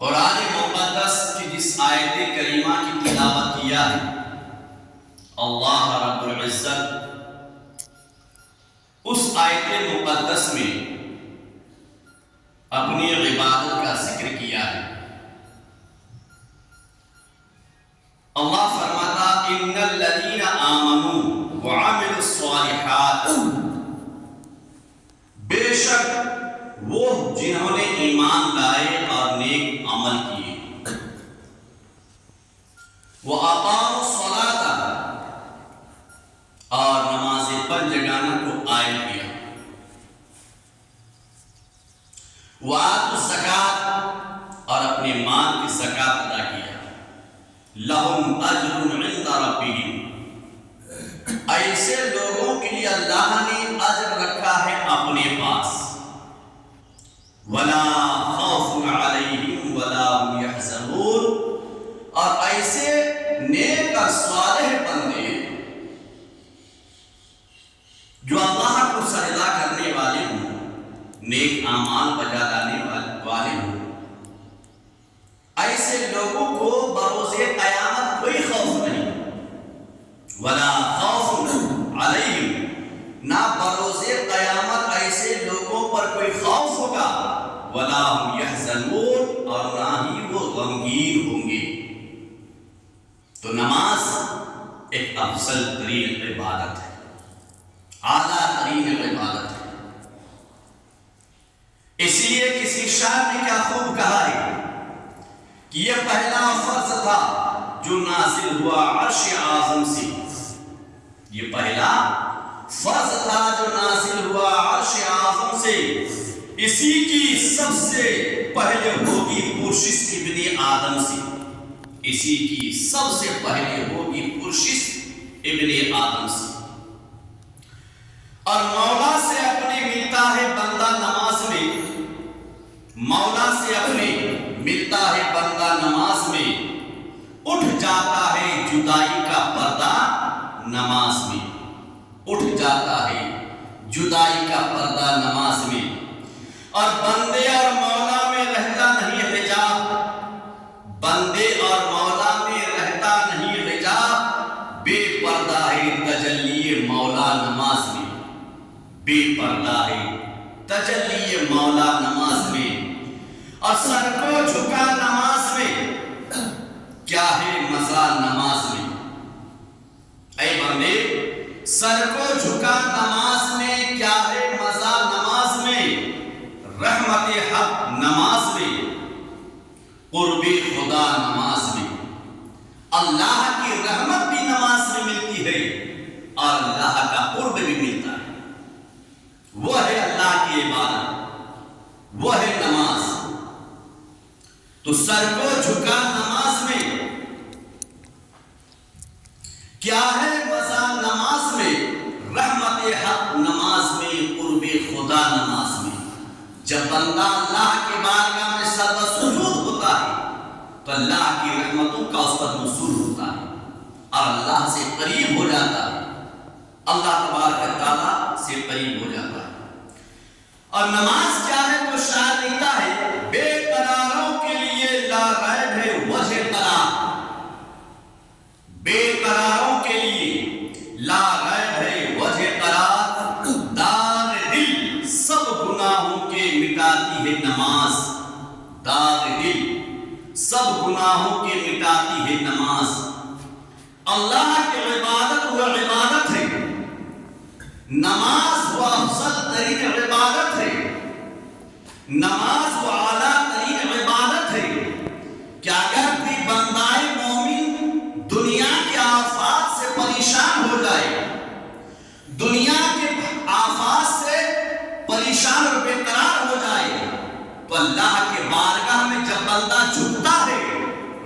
قرآن مقدس کی جس آیت کریمہ کی تلاوت کیا ہے، اللہ رب العزت اس آیت مقدس میں اپنی عبادت کا ذکر کیا ہے۔ اللہ فرماتا ان الذین آمنوا وعملوا الصالحات، بے شک وہ جنہوں نے ایمان لائے اور نیک عمل کیے، وَأَقَامُوا الصَّلَاةَ، اور نماز پنجگانہ کو قائم کیا، وَآتُوا الزَّکَاۃَ، اور اپنے مال کی زکات ادا کیا، لَهُمْ أَجْرٌ عِندَ رَبِّهِمْ، ایسے لوگوں کے لیے اللہ نے اجر رکھا ہے اپنے پاس، وَلَا خَوْفٌ عَلَيْهِمْ وَلَا هُمْ يَحْزَنُونَ، اور ایسے نیک اور صالح بندے جو اللہ کو سجدہ کرنے والے ہوں، نیک اعمال بجا لانے والے ہوں، ایسے لوگوں کو بروز قیامت کوئی خوف نہیں، وَلَا خَوْفٌ عَلَيْهِمْ، نہ بروز قیامت ایسے لوگوں پر کوئی خوف ہوگا، وَلَا هُمْ يَحْزَنُونَ، اور نہ ہی وہ غمگین ہوں گے۔ تو نماز ایک افضل ترین عبادت ہے، اعلیٰ ترین عبادت ہے۔ اسی لیے کسی شاعر نے کیا خوب کہا ہے کہ یہ پہلا فرض تھا جو نازل ہوا عرش اعظم سے، یہ پہلا فرض تھا جو نازل ہوا عرش اعظم سے، اسی کی سب سے پہلے ہوگی پرشش ابن آدم سے، اسی کی سب سے پہلے ہوگی پرشش ابن آدم سے۔ اور مولا سے اپنے ملتا ہے بندہ نماز میں، مولا سے اپنے ملتا ہے بندہ نماز میں، اٹھ جاتا ہے جدائی کا پردہ نماز میں، اٹھ جاتا ہے جدائی کا پردہ نماز میں، اور بندے اور مولا میں رہتا نہیں حجاب، بندے اور مولا میں رہتا نہیں حجاب، بے پردہ ہے تجلی مولا نماز میں، بے پردہ ہے تجلی مولا نماز میں، اور سر کو جھکا نماز میں، کیا ہے مزہ نماز میں، اے بندے سر کو جھکا نماز میں، کیا ہے مزہ نماز میں، رحمت حق نماز میں، قرب خدا نماز میں، اللہ کی رحمت بھی نماز میں ملتی ہے اور اللہ کا قرب بھی ملتا ہے، وہ ہے اللہ کی عبادت، وہ ہے نماز۔ تو سر کو جھکا نماز میں، کیا ہے مزہ نماز میں، رحمت حق نماز میں، قرب خدا نماز میں۔ جب بندہ اللہ کی بارگاہ میں سر سجود ہوتا ہے تو اللہ کی رحمتوں کا اس پر نزول ہوتا ہے اور اللہ سے قریب ہو جاتا ہے، اللہ تبارک و تعالیٰ سے قریب ہو جاتا ہے۔ اور نماز کیا ہے تو شاعر لکھتا ہے، بے قراروں کے لیے لا ریب ہے وجہ قرار، بے قراروں کے لیے لا ریب ہے وجہ قرار، داغ دل سب گناہوں کے مٹاتی ہے نماز، داغ دل سب گناہوں کے مٹاتی ہے نماز۔ اللہ کی عبادت وہ عبادت ہے، نماز وہ افضل ترین عبادت ہے، نماز وہ اعلیٰ ترین عبادت ہے کہ اگر بھی بندہ مومن دنیا کے آفات سے پریشان ہو جائے، دنیا کے آفات سے پریشان اور بے قرار ہو جائے، تو اللہ کے بارگاہ میں جب بندہ جھکتا ہے،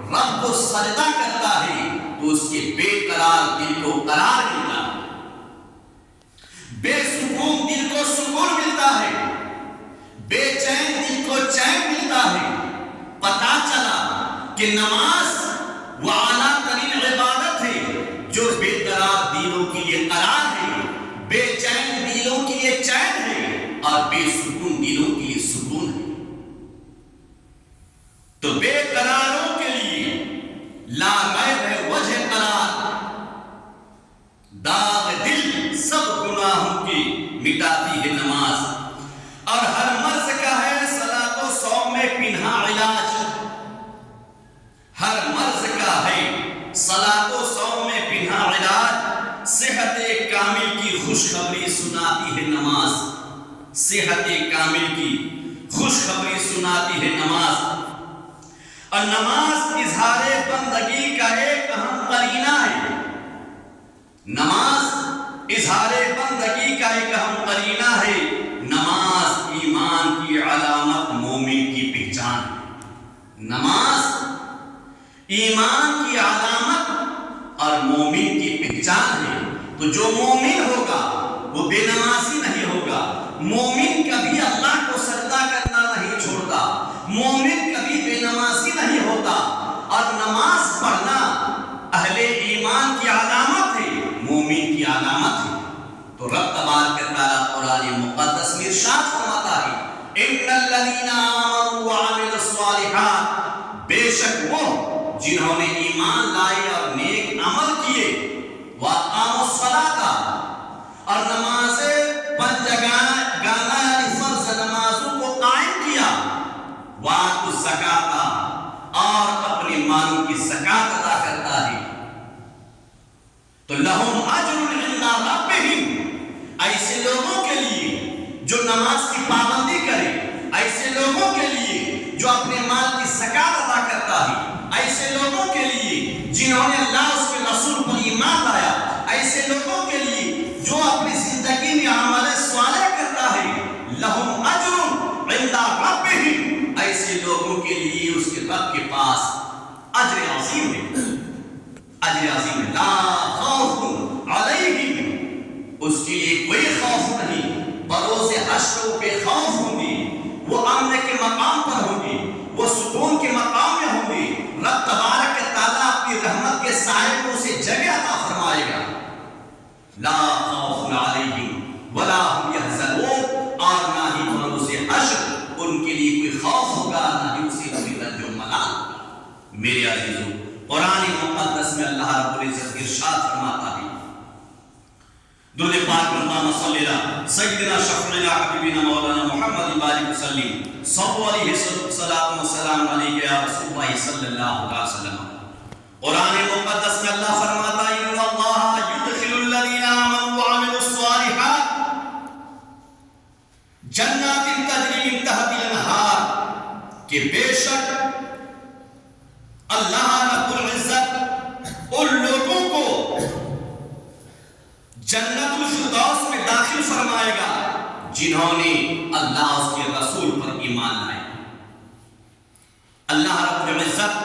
رب کو سجدہ کرتا ہے، تو اس کے بے قرار دل کو قرار ملتا ہے، بے سکون دل کو سکون ملتا ہے، بے چین دل کو چین ملتا ہے۔ پتہ چلا کہ نماز وہ اعلیٰ ترین عبادت ہے جو بے قرار دلوں کے لیے قرار ہے، بے چین دلوں کے لیے چین ہے، اور بے سکون دلوں کے لیے سکون ہے۔ تو بے صحت کامل کی خوشخبری سناتی ہے نماز، اور نماز اظہار بندگی کا ایک اہم قرینہ ہے۔ نماز اظہار بندگی کا ایک اہم قرینہ ہے۔ نماز ایمان کی علامت، مومن کی پہچان ہے۔ نماز ایمان کی علامت اور مومن کی پہچان ہے۔ تو جو مومن ہوگا وہ بے نمازی نہیں ہوگا۔ مومن کبھی اللہ کو سجدہ کرنا نہیں چھوڑتا، مومن کبھی بے نمازی نہیں ہوتا، اور نماز پڑھنا اہل ایمان کی علامت ہے، مومن کی علامت ہے۔ تو رب تبارک و تعالیٰ قرآن مقدس میں ارشاد فرماتا ہے، ان الذین آمنوا وعملوا الصالحات، بے شک وہ جنہوں نے ایمان لائے اور نیک عمل کیے، واقاموا الصلاۃ، اور نمازیں پنج گانا یعنی فرض نمازوں کو قائم کیا، وآتوا الزکاۃ، اور اپنے مالوں کی زکات ادا کرتا ہے، تو لہم اجر عند ربہم، ایسے لوگوں کے لیے جو نماز کی پابندی کرے، ایسے لوگوں کے لیے جو اپنے مال کی زکات ادا کرتا ہے، ایسے لوگوں کے لیے جنہوں نے اللہ اس کے رسول پر ایمان لایا، ایسے لوگوں کے لیے جو اپنی زندگی میں عمل صالح کرتا ہے، لہم اجر عند ربہم، ایسے لوگوں کے لیے اس کے رب کے پاس اجر عظیم ہے، اجر عظیم ہے۔ لا خوف علیہم، اس کے لیے کوئی خوف نہیں، بروز حشر پہ خوف ہوں گے، وہ امن کے مقام پر ہوں گے، وہ سکون کے مقام میں ہوں گے۔ رب تبارک تعالیٰ اپنی رحمت کے سائے کو اسے جگہ عطا فرمائے گا۔ لا خوف علیہم ولا هم يحزنون، اور نہ ہی بروز حشر ان کے لیے کوئی خوف ہوگا، نہ ہی اسے کوئی رنج و ملال ہوگا۔ میرے عزیزو، قرآن مقدس میں اللہ رب العزت ارشاد فرماتا ہے، درود پاک اللہم صلی علی سیدنا شفیعنا حبیبنا مولانا محمد بارک وسلم، صلو علیہ صلاۃ و سلام علیک یا رسول اللہ صلی اللہ علیہ وسلم۔ قرآن مقدس میں اللہ فرماتا ہے، ان اللہ یدخل الذین آمنوا وعملوا الصالحات جنات تجری من تحتها الانہار، کہ بے شک اللہ رب العزت ان لوگوں کو جنت الفردوس میں داخل فرمائے گا جنہوں نے اللہ اس کے رسول پر ایمان لائے۔ اللہ رب العزت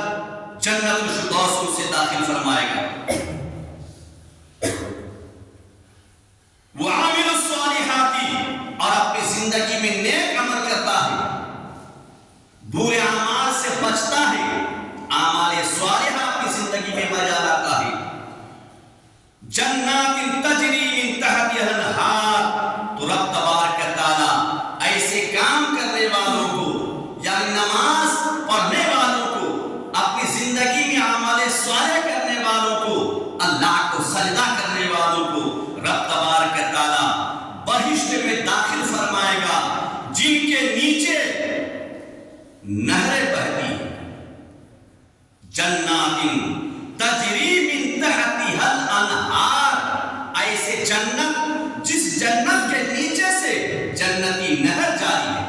جنت الفردوس میں سے داخل فرمائے گا۔ وعامل الصالحات، اور اپنی زندگی میں نیک عمل کرتا ہے، برے اعمال سے بچتا ہے، اعمال صالحہ اپنی زندگی میں بجا لاتا ہے۔ جنات تجری من تحتها الانہار، تو رب تبارک تعالیٰ ایسے کام کرنے والوں کو، یعنی نماز پڑھنے والوں کو، اپنی زندگی میں عمل صالح کرنے والوں کو، اللہ کو سجدہ کرنے والوں کو رب تبارک تعالیٰ بہشت میں داخل فرمائے گا، جن کے نیچے نہریں بہتی ہیں۔ جنات تجری من تحتها الانہار، ایسے جنت جس جنت کے نیچے سے جنتی نہر جاری ہے،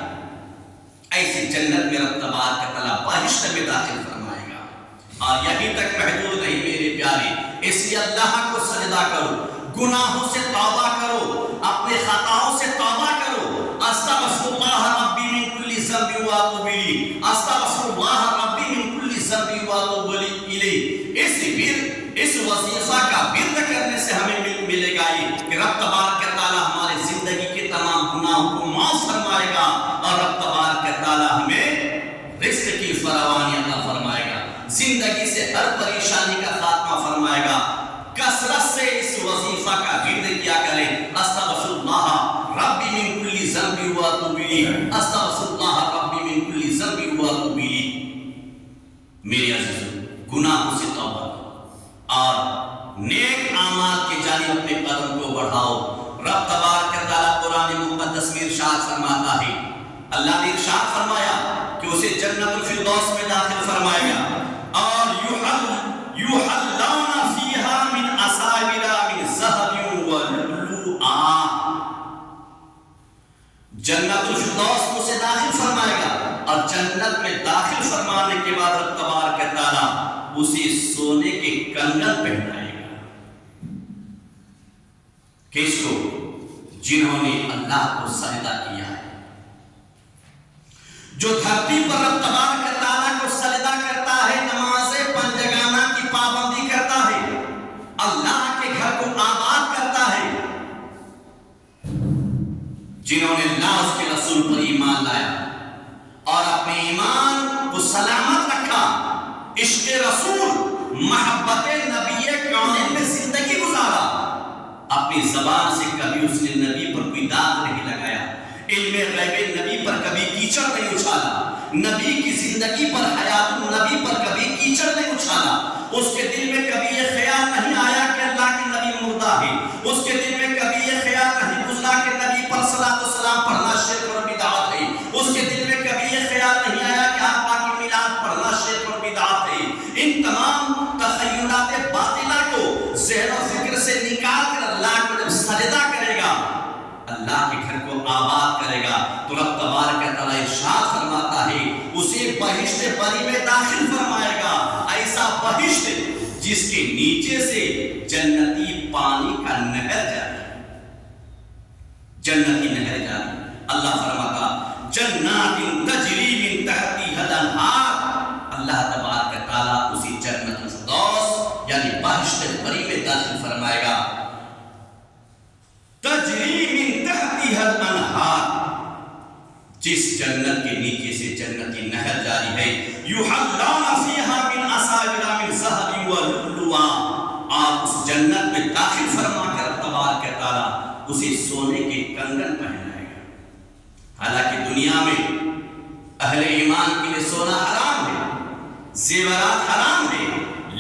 ایسے جنت میں رب تبارک تعالیٰ بہشت میں داخل فرمائے گا۔ اور یہیں تک محدود نہیں میرے پیارے، اس لیے اللہ کو سجدہ کرو، گناہوں سے توبہ کرو، اپنے خطاؤں سے توبہ کرو۔ استغفر اللہ ربی من کل ذنب واتوب الیہ، استغفر اللہ ربی من کل ذنب واتوب الیہ۔ اس وظیفہ کا ورد کرنے سے ہمیں ملے گا یہ کہ رب تبارک تعالیٰ ہمارے زندگی کے تمام گناہوں کو معاف فرمائے گا، اور رب تبارک تعالیٰ ہمیں رزق کی فراوانی عطا فرمائے گا، زندگی سے ہر پریشانی کا خاتمہ فرمائے گا۔ کثرت سے اس وظیفہ کا ورد کیا کریں، استغفر اللہ ربی من کل ذنب واتوب الیہ، استغفر اللہ ربی من کل ذنب واتوب الیہ۔ میرے عزیزو، گناہوں سے توبہ اور نیک اعمال کی جانب اپنے قدم کو بڑھاؤ۔ رب تبارک تعالیٰ قرآن مقدس میں ارشاد فرماتا ہے، اللہ نے ارشاد فرمایا کہ اسے جنت الفردوس میں داخل فرمائے گا، اور یحلون فیہا من اساور من ذہب ولؤلؤا، جنت الفردوس میں اسے داخل فرمائے گا، اور جنت میں داخل فرمانے کے بعد رب تبارک و تعالی اسے سونے کے کنگن پہنائے گا۔ کس کو؟ جنہوں نے اللہ کو سجدہ کیا ہے۔ جو دھرتی پر رب تبارک و تعالی کو سجدہ کرتا ہے، نماز پنجگانہ کی پابندی کرتا ہے، اللہ کے گھر کو آباد کرتا ہے، جنہوں نے اللہ اس کے رسول پر ایمان لایا اور اپنے ایمان کو سلامت رکھا، عشق رسول، محبت نبی کامل میں زندگی گزارا، اپنی زبان سے کبھی اس نے نبی پر کوئی داغ نہیں لگایا، علم غیب نبی پر کبھی کیچڑ نہیں اچھالا، نبی کی زندگی پر، حیات النبی پر کبھی کیچڑ نہیں اچھالا، اس کے دل میں کبھی یہ خیال نہیں آیا کہ اللہ کے نبی مردہ ہے، اس کے دل میں کبھی یہ خیال نہیں گزرا کہ نبی پر صلاۃ و سلام پڑھنا شرک اور بدعت ہے، اس کے دل میں کبھی یہ خیال نہیں آیا کہ آقا کی میلاد پڑھنا شرک اور بدعت ہے۔ ان تمام تخیلات باطلہ کو ذہن و فکر سے نکال کر اللہ کو جب سجدہ کرے گا، اللہ کے گھر کو آباد کرے گا، تو رب تبارک و تعالی ارشاد فرماتا ہے اسے بہشت بری میں داخل فرمائے گا، ایسا بہشت جس کے نیچے سے جنتی پانی کا نہر جاری، جنتی نہر جاری۔ اللہ فرماتا جنات تجری من تحتها الانہار، اللہ تبارک و تعالی اسی جنت الفردوس یعنی بہشت بری میں داخل فرمائے گا۔ تجری من تحتها الانہار، جس جنت کے نیچے سے جنتی نہر جاری ہے، یحلون فیہا من اساور من ذہب ولؤلؤا، اور اس جنت میں داخل فرما کر تبارک و تعالی اسے سونے کے کنگن پہنائے گا۔ حالانکہ دنیا میں اہل ایمان کے لیے سونا حرام ہے، زیورات حرام ہے،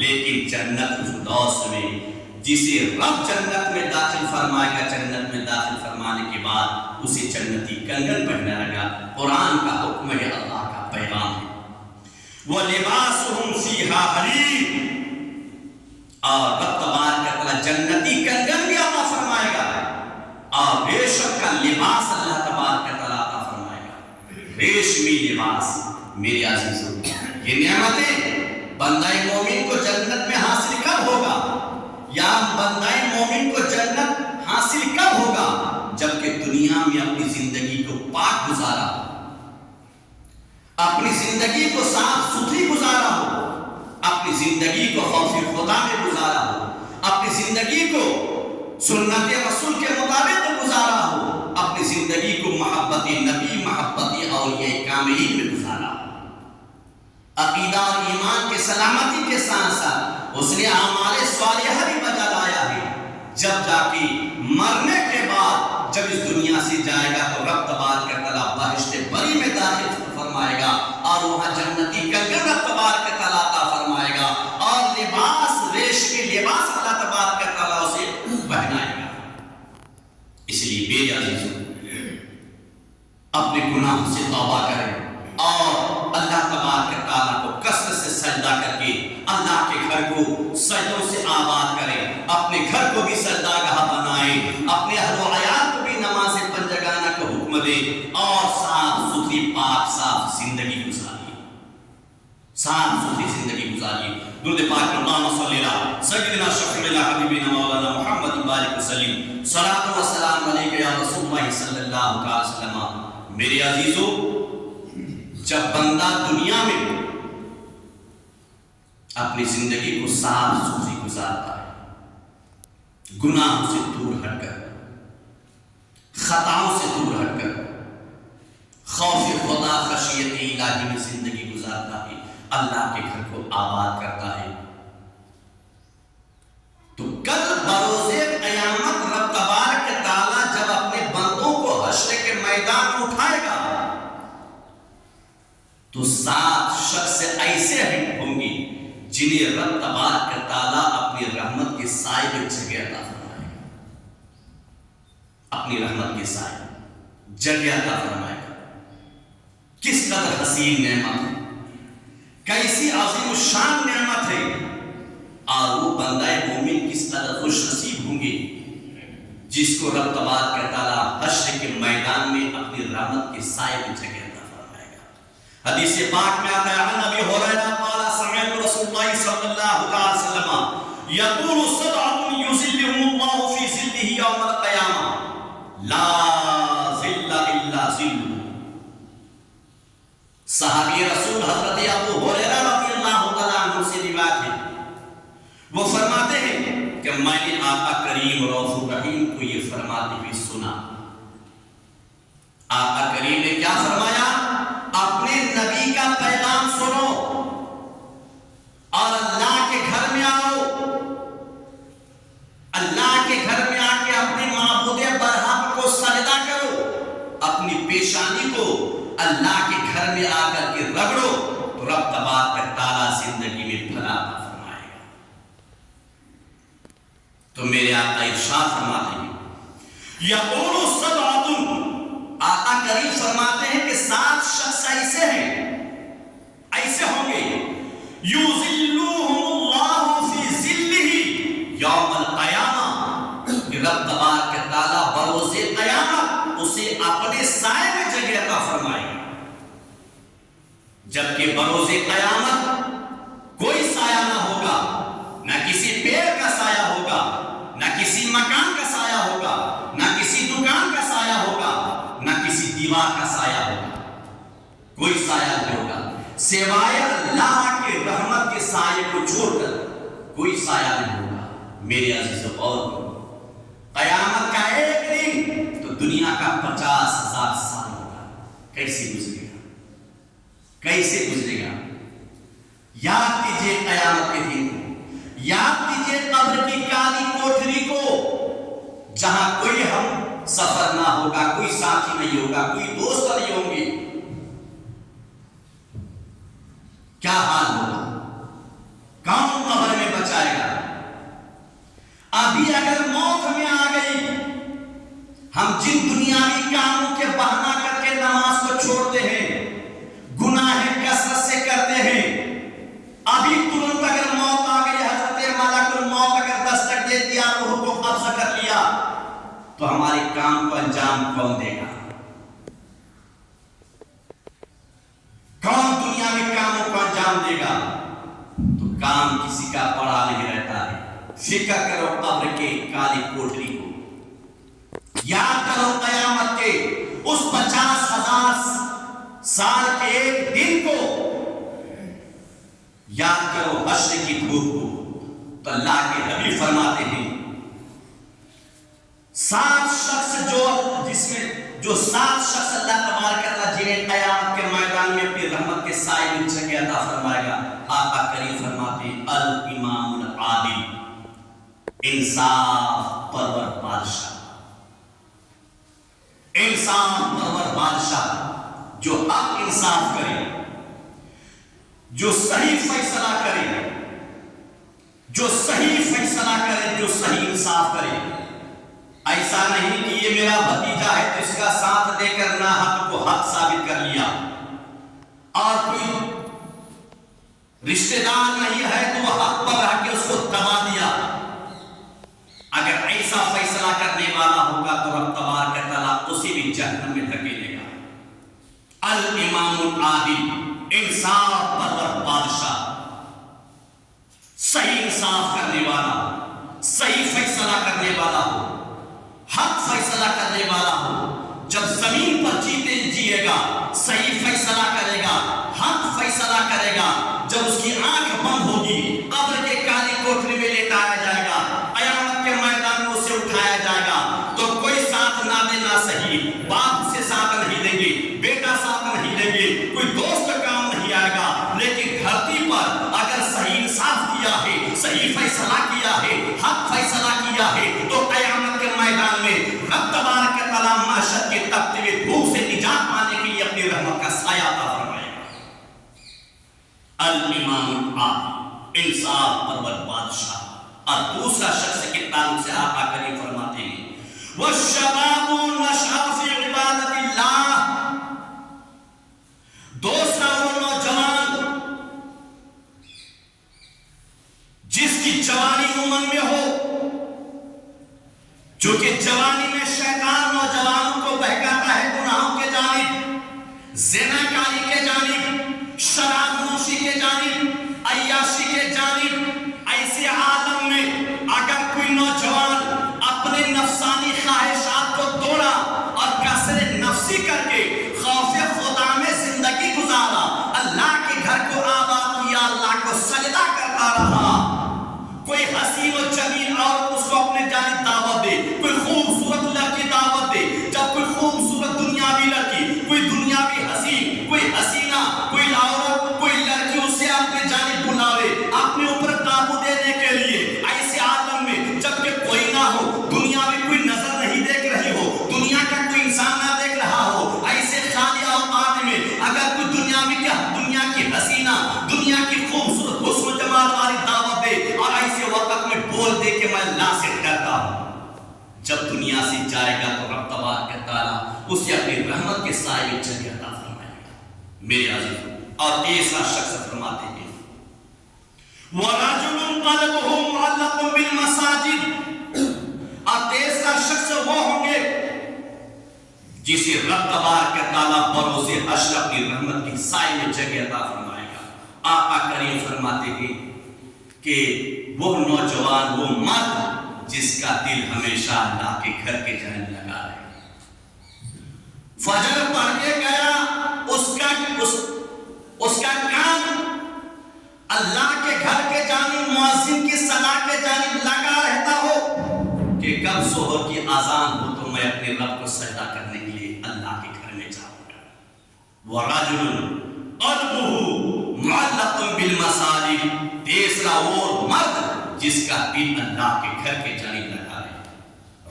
لیکن جنت الفردوس میں جسے رب جنت میں داخل فرمائے گا، جنت میں داخل فرمانے کے بعد اسے جنتی کنگن پہنائے گا۔ قرآن کا حکم ہے، اللہ کا پیغام ہے۔ وَلِبَاسُهُمْ فِيهَا حَرِيرٌ، اور رب تبارک و تعالی جنتی کنگن بھی عطا فرمائے گا، اور ریشم کا لباس اللہ تبارک و تعالی عطا فرمائے گا، ریشمی لباس۔ میرے عزیزوں، یہ نعمتیں بندہ مومن کو جنت میں حاصل کب ہوگا، یا بندہ مومن کو جنت حاصل کب ہوگا؟ جبکہ دنیا میں اپنی زندگی کو پاک گزارا ہو، اپنی زندگی کو صاف ستھری گزارا ہو، اپنی زندگی کو خوف خدا میں گزارا ہو، اپنی زندگی کو سنت رسول کے مطابق گزارا ہو، اپنی زندگی کو محبت نبی، محبت اولیاء کاملین میں گزارا ہو، عقیدہ اور ایمان کے سلامتی کے ساتھ ساتھ اس نے اعمال صالحہ بھی بجا لایا ہے، جب جا کے مرنے کے بعد جب اس دنیا سے جائے گا تو رب تبارک و تعالی بہشت بری میں داخل فرمائے گا، اور وہاں جنتی کنگن رب تبارک و تعالی عطا فرمائے گا، اور لباس ریشمی لباس اللہ تبارک و تعالی اسے پہنائے گا۔ اس لیے میرے عزیزوں، اپنے گناہوں سے توبہ کریں اور اللہ تبارک و تعالیٰ کو کثرت سے سجدہ کر کے اللہ کے گھر کو سجدوں سے آباد کریں، اپنے گھر کو بھی سجدہ گاہ بنائیں، اپنے اہل و عیال کو بھی نماز پنجگانہ کا حکم دیں، اور صاف ستھری پاک صاف زندگی گزاریے، صاف ستھری زندگی گزاریے۔ درود پاک اللہم صلی اللہ سیدنا شفیعنا حبیبنا مولانا محمد بارک وسلم، صلاۃ و سلام علیک یا رسول اللہ صلی اللہ علیہ وسلم۔ میرے عزیزو، جب بندہ دنیا میں اپنی زندگی کو صاف ستھری گزارتا ہے، گناہوں سے دور ہٹ کر، خطاؤں سے دور ہٹ کر، خوف خدا خشیت الہی میں زندگی گزارتا ہے، اللہ کے گھر کو آباد کرتا ہے، تو کل بروز قیامت رب تبارک تعالیٰ جب اپنے بندوں کو حشر کے میدان میں اٹھائے گا تو 7 شخص ایسے ہوں گے جنہیں رب تبارک تعالیٰ اپنی رحمت کے سائے میں جگہ عطا فرمائے گا، اپنی رحمت کے سائے جگہ عطا فرمائے گا۔ کس قدر حسین نعمت ہے، کیسی عظیم الشان نعمت ہے، اور وہ بندہ مومن کس قدر خوش نصیب ہوں گے جس کو رب تبارک و تعالیٰ حشر کے میدان میں اپنی رحمت کے سائے میں جگہ عطا فرمائے گا۔ حدیث پاک میں آتا ہے عن ابی ہریرہ قال سمعت رسول اللہ صلی اللہ علیہ وسلم یقول سبعۃ یظلهم اللہ فی ظلہ یوم القیامہ لا ظل الا ظلہ۔ صحابی رسول حضرت ابو ہریرہ رضی اللہ تعالیٰ عنہ سے روایت ہے، وہ فرماتے ہیں کہ میں نے آقا کریم رؤوف الرحیم کو یہ فرماتے ہوئے سنا۔ آقا کریم نے کیا فرمایا؟ اپنے نبی کا پیغام سنو اور اللہ کے گھر میں آؤ، اللہ کے گھر میں آ کے اپنے معبود برحق کو سجدہ کرو، اپنی پیشانی کو اللہ کے گھر میں آ کر کے رگڑو تو رب تبارک و تعالیٰ زندگی میں بھلا عطا فرمائے گا۔ تو میرے آقا ارشاد فرماتے ہیں یقول سبعۃ، آقا کریم فرماتے ہیں کہ 7 شخص ایسے ہیں، ایسے ہوں گے یظلهم اللہ فی ظلہ یوم القیامہ، رب تبارک و تعالیٰ بروز قیامت اسے اپنے سائے میں جگہ عطا فرمائے گا۔ جبکہ بروز قیامت کوئی سایہ نہ ہوگا، نہ کسی پیڑ کا سایہ ہوگا، نہ کسی مکان کا سایہ ہوگا، نہ کسی دکان کا سایہ ہوگا، نہ کسی دیوار کا سایہ ہوگا، کوئی سایہ نہیں ہوگا سوائے اللہ کے رحمت کے سائے کو چھوڑ کر کوئی سایہ نہیں ہوگا۔ میرے عزیزو غور کرو، قیامت کا ایک دن تو دنیا کا 50,000 سال ہوگا، کیسے گزرے گا، کیسے گزرے گا؟ یاد کیجئے قیامت کے دن کو، یاد کیجئے قبر کی کالی کوٹھری کو، جہاں کوئی ہم سفر نہ ہوگا، کوئی ساتھی نہیں ہوگا، کوئی دوست نہیں ہوں گے۔ کیا حال ہوگا؟ کون قبر میں بچائے گا؟ ابھی اگر موت میں آ گئی، ہم جن دنیاوی کاموں کے بہانہ کر کے نماز کو چھوڑتے ہیں، گناہ کثرت سے کرتے ہیں، ابھی ترنت اگر موت آ گئی، حضرت ملک الموت اگر دستک دے دیا، روح کو قبض کر لیا، تو ہمارے کام کو انجام کون دے گا؟ کون دنیا میں کاموں کو انجام دے گا؟ تو کام کسی کا پڑا نہیں رہتا ہے۔ فکر کرو قبر کے کالی کوٹری کو، یاد کرو قیامت کے اس 50,000 سال کے ایک دن کو، یاد کرو حشر کی دھوپ کو۔ تو اللہ کے حبیب فرماتے ہیں 7 شخص جو 7 شخص اللہ تبارک و تعالیٰ جنہیں قیامت کے میدان میں اپنی رحمت کے سائے میں جگہ عطا فرمائے گا، آقا کریم فرماتے ہیں الامام العادل، انصاف پرور بادشاہ، انصاف پرور بادشاہ جو حق انصاف کرے، جو صحیح فیصلہ کرے، جو صحیح فیصلہ کرے، جو صحیح انصاف کرے۔ ایسا نہیں کہ یہ میرا بھتیجا ہے تو اس کا ساتھ دے کر نہ حق کو حق ثابت کر لیا، اور کوئی رشتہ دار نہیں ہے تو وہ حق پر رہ کے اس کو دبا دیا۔ اگر ایسا فیصلہ کرنے والا ہوگا تو رب تبارک و تعالیٰ اسے بھی جہنم میں دھکیلے گا۔ الامام العادل، انصاف پرور بادشاہ، صحیح انصاف کرنے والا، صحیح فیصلہ کرنے والا ہو، حق فیصلہ کرنے والا ہو۔ جب زمین پر جیے گا صحیح فیصلہ کرے گا، حق فیصلہ کرے گا۔ جب اس کی آنکھ بند ہوگی، قبر کے کالی کوٹری میں لیٹایا جائے گا، قیامت کے میدان میں اسے اٹھایا جائے گا، تو کوئی ساتھ نہ دے نہ صحیح، باپ سے ساتھ نہیں دیں گے، بیٹا ساتھ نہیں دیں گے، کوئی دوست کام نہیں آئے گا۔ لیکن دھرتی پر اگر صحیح انصاف کیا ہے، صحیح فیصلہ کیا ہے، حق فیصلہ کیا ہے، تو قیامت کے میدان میں رب تبارک و تعالیٰ معاشر کے تپتے ہوئے دھوپ سے نجات پانے کے لیے اپنی رحمت کا سایہ عطا فرمائے گا۔ الامام العادل، انصاف پرور بادشاہ۔ اور دوسرا شخص کے تعلق سے آقا کریم فرماتے ہیں والشباب نشأ فی عبادت اللہ، دوسرا وہ نوجوان جس کی جوانی عمر میں ہو، چونکہ جوانی میں شیطان نوجوانوں کو بہکاتا ہے گناہوں کے جانب، زناکاری کے جانب، شراب نوشی کے جانب، عیاشی کے جانب۔ ایسے عالم میں اگر کوئی نوجوان اپنے نفسانی خواہشات کو توڑا اور کسر نفسی کر کے خوف خدا میں زندگی گزارا، اللہ کے گھر کو آباد کیا، اللہ کو سجدہ کرتا رہا، کوئی حسین و جمیل اور اس کو اپنے جانب دعوت دے، کوئی خوبصورت لڑکی دعوت دے، جب کوئی خوبصورت دنیاوی لڑکی، کوئی دنیاوی حسین، کوئی حسینہ، کوئی عورت، کوئی لڑکی اسے اپنے جانب بلاوے اپنے اوپر قابو دینے کے لیے، ایسے عالم میں جب کہ کوئی نہ ہو، دنیاوی کوئی نظر نہیں دیکھ رہی ہو، دنیا کا کوئی انسان نہ دیکھ رہا ہو، ایسے خالی اوقات میں اگر کوئی دنیا کی حسینہ، دنیا کی خوبصورت حسن و جمال والی دعوت دے اور ایسے وقت میں بول دے کہ میں اللہ سے ڈرتا ہوں، جب دنیا سے جائے گا تو رب تبارک و تعالی اسے اپنی رحمت کے سائے میں جگہ عطا فرمائے گا میرے عزیز۔ اور تیسرا شخص فرماتے ہیں وَرَجُلٌ قَلْبُهُ مُعَلَّقٌ بِالْمَسَاجِدِ، اور تیسرا شخص وہ ہوں گے جسے رب تبارک و تعالی بروز حشر اپنی رحمت کی سائے میں جگہ عطا فرمائے گا۔ آقا کریم فرماتے ہیں کہ وہ نوجوان، وہ مرد جس کا دل ہمیشہ اللہ کے گھر کے جانب لگا رہے، فجر پڑھ کے گیا، اس کا کام اللہ کے گھر کے جانب مؤذن کی صدا کے جانب لگا رہتا ہو کہ کب ظہر کی اذان ہو تو میں اپنے رب کو سجدہ کرنے کے لیے اللہ کے گھر میں جاؤں گا۔ وَرَجُلٌ قَلْبُهُ مُعَلَّقٌ بِالْمَسَاجِدِ، تیسرا وہ مرد جس کا دل اللہ کے گھر کے جانب لگا ہے۔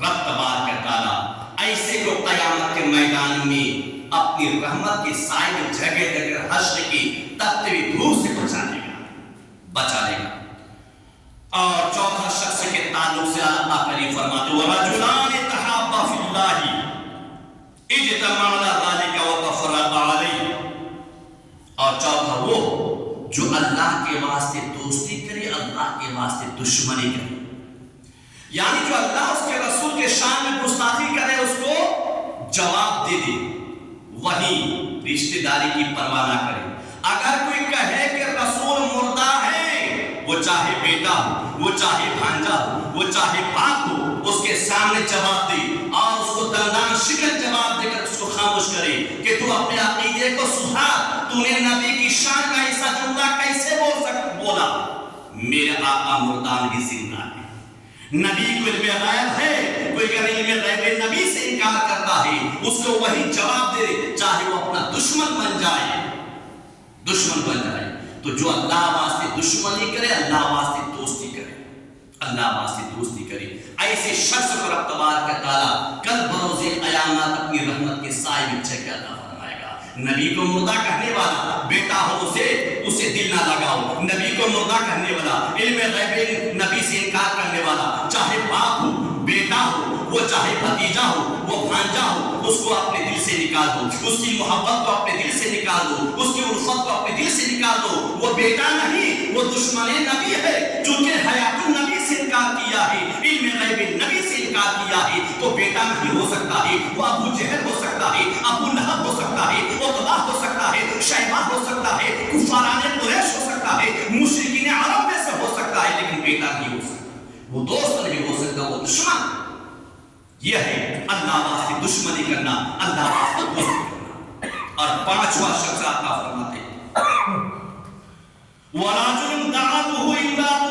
رب تبارک و تعالی ایسے کو قیامت کے میدان میں اپنی رحمت کے سائے میں جگہ دے کر حشر کی تپتی ہوئی دھوپ سے بچا لے گا۔ اور چوتھا شخص کے تعلق سے اللہ کریم فرماتے ہیں وَرَجُلَانِ تَحَابَّا فِي اللَّهِ اجْتَمَعَا عَلَىٰ ذَلِكَ وَتَفَرَّقَا عَلَيْهِ، اور چوتھا وہ جو اللہ کے واسطے دوستی کرے، اللہ کے واسطے دشمنی کرے، یعنی جو اللہ اس کے رسول کے شان میں گستاخی کرے اس کو جواب دے دے، وہی رشتہ داری کی پرواہ نہ کرے۔ اگر کوئی کہے کہ رسول مردہ ہے، وہ چاہے بیٹا ہو، وہ چاہے بھانجا ہو، وہ چاہے باپ ہو، اس کے سامنے جواب دے اور اس کو دندان شکن جواب دے کر اس کو خاموش کرے کہ تو اپنے عقیدے کو سدھار، تو نے نبی کی شان کا ایسا جملہ کیسے بولا؟ میرے آقا مردہ نہیں زندہ ہے، نبی کو علم غیب ہے، کوئی اگر علم غیب نبی سے انکار کرتا ہے اس کو وہی جواب دے، چاہے وہ اپنا دشمن بن جائے۔ تو جو اللہ واسطے دشمنی کرے، اللہ واسطے دوستی کرے، اللہ واسطے دوستی کرے، ایسے شخص کو رب تبارک و تعالی کل بروز قیامت اپنی رحمت کے سائے میں جگہ عطا فرمائے گا۔ نبی کو مردہ کہنے والا بیٹا ہو اسے دل نہ لگاؤ، نبی کو مردہ کہنے والا، علم غیب نبی سے انکار کرنے والا، چاہے باپ ہو، بیٹا ہو، وہ چاہے بھتیجا ہو، وہ بھانجا ہو، اس کو اپنے دل سے نکال دو، اس کی محبت کو اپنے دل سے نکال دو، اس کی الفت کو اپنے دل سے نکال دو۔ وہ بیٹا نہیں، وہ دشمن نبی ہے، چونکہ حیات النبی سے انکار کیا ہے، علم غیب نبی سے انکار کیا ہے، تو بیٹا نہیں ہو سکتا ہے، وہ ابو جہل ہو سکتا ہے، ابو لہب ہو سکتا ہے، عتبہ ہو سکتا ہے، شیبہ ہو سکتا ہے، کفاران قریش ہو سکتا ہے، مشرکین عرب میں سے ہو سکتا ہے، لیکن بیٹا نہیں ہو سکتا، وہ دوست نہیں ہو سکتا، وہ دشمن۔ یہ ہے اللہ واسطے دشمنی کرنا، اللہ واسطے دوستی کرنا۔ اور پانچواں شخص آقا فرماتے ہیں وَرَجُلٌ دَعَتْهُ امْرَأَةٌ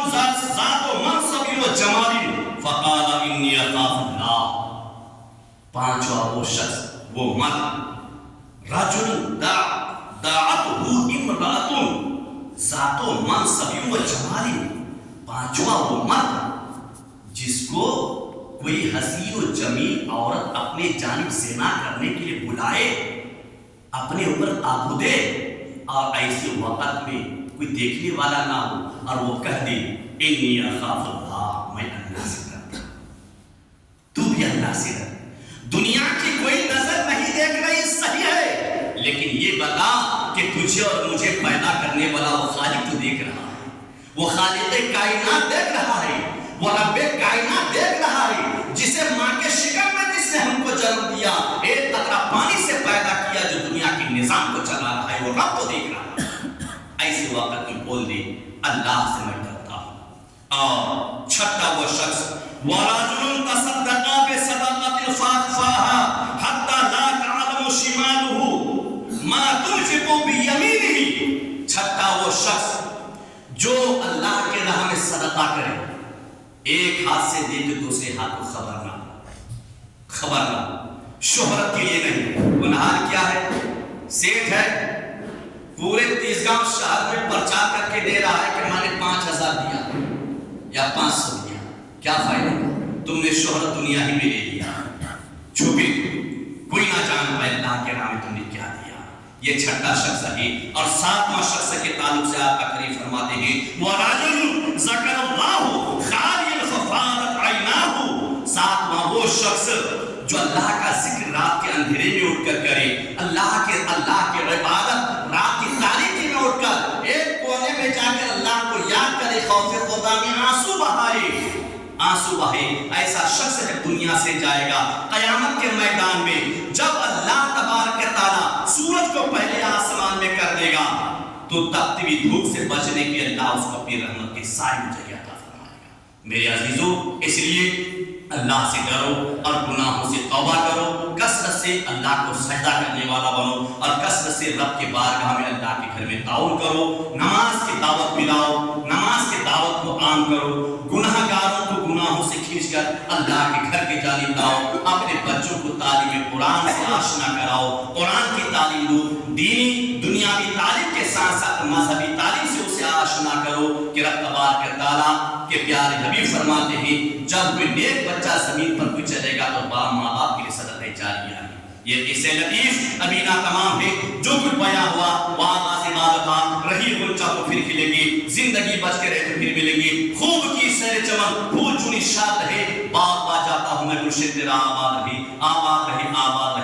ذَاتُ مَنْصَبٍ وَجَمَالٍ فَقَالَ إِنِّي أَخَافُ اللَّهَ، پانچواں وہ شخص، وہ مرد، رَجُلٌ دَعَتْهُ امْرَأَةٌ ذَاتُ مَنْصَبٍ وَجَمَالٍ، پانچواں وہ مرد جس کو کوئی حسین و جمیل عورت اپنے جانب زنا کرنے کے لیے بلائے، اپنے اوپر قابو دے، اور ایسے وقت میں کوئی دیکھنے والا نہ ہو اور وہ کہہ دے انی اخاف اللہ، میں اللہ سے ڈرتا ہوں، تو بھی اللہ سے ڈر۔ دنیا کی کوئی نظر نہیں دیکھ رہی، صحیح ہے، لیکن یہ بتا کہ تجھے اور مجھے پیدا کرنے والا وہ خالق تو دیکھ رہا ہے، وہ خالق کائنات دیکھ رہا ہے، وہ رب کائنات دیکھ رہا ہے، جسے ماں کے شکم میں جس نے ہم کو جنم دیا، ایک قطرہ پانی سے پیدا کیا، جو دنیا کے نظام کو چلا رہا ہے، وہ رب کو دیکھ رہا ہے، ایسے وقت میں بول دے اللہ سے میں ڈرتا ہوں۔ اور چھٹا وہ شخص وَرَجُلٌ تَصَدَّقَ بِصَدَقَةٍ فَأَخْفَاهَا حَتَّى لَا تَعْلَمُ شِمَالُهُ مَا تُنْفِقُ بِيَمِينِهِ۔ چھٹا وہ شخص جو اللہ کے راہ میں صدقہ کرے، ایک ہاتھ سے دے کے دوسرے ہاتھ کو خبر نہ، شہرت کے لیے نہیں۔ گناہ کیا ہے؟ سیٹھ ہے، پورے تیزگاؤں شہر میں پرچار کر کے دے رہا ہے کہ میں نے 5,000 دیا یا 500 دیا، کیا فائدہ؟ تم نے شہرت دنیا ہی میں لے لیا، چھپی کوئی نہ جان پائے اللہ کے راہ میں تم نے کیا دیا۔ یہ چھٹا شخص ہے۔ اور ساتواں شخص کے تعلق سے آپ کریم فرماتے ہیں وَرَجُلٌ ذَكَرَ اللَّهُ خَالِيًا فَفَاضَتْ عَيْنَاهُ۔ ساتواں وہ شخص جو اللہ کا ذکر رات کے اندھیرے میں اٹھ کر کرے، اللہ کے عبادت رات کی تاریکی میں اٹھ کر ایک کونے میں جا کر اللہ کو یاد کرے، خوف خدا میں آنسو بہائے، ایسا شخص ہے دنیا سے جائے گا قیامت کے میدان میں۔ جب اللہ تبارک تعالیٰ سورج کو پہلے آسمان میں کر دے گا تو تپتی ہوئی دھوپ سے بچنے کے اللہ اس کو اپنی رحمت کے سائے میں جگہ عطا فرمائے گا۔ میرے عزیزو، اس لیے اللہ سے ڈرو اور گناہوں سے توبہ کرو، کثرت سے اللہ کو سجدہ کرنے والا بنو اور کثرت سے رب کے بارگاہ میں اللہ کے گھر میں تعاون کرو، نماز کی دعوت ملاؤ، نماز کی دعوت کو عام کرو، گناہ گاروں کو گناہوں سے کھینچ کر اللہ کے گھر کی جانب لاؤ، اپنے بچوں کو تعلیم قرآن سے آشنا کراؤ، قرآن کی تعلیم دو، دینی دنیاوی تعلیم کے ساتھ ساتھ مذہبی تعلیم سے اسے آشنا کرو کہ رب تبارک تعالیٰ کے پیارے حبیب فرماتے ہیں جب کوئی نیک بچہ زمین پر کوئی چلے گا تو ماں باپ کے لیے صدقہ جاریہ ہے۔ یہ قصے لطیف ابھی نہ تمام ہے، جو کچھ بیان ہوا وہاں آزی بادتان رہی غنچہ تو پھر کھلے گی، زندگی بچ کے رہے تو پھر ملے گی، خوب کی سیر چمن پھول چنی شاد رہے، بات با جاتا ہوں میں گلشن تیرا آباد رہی، آباد رہی، آباد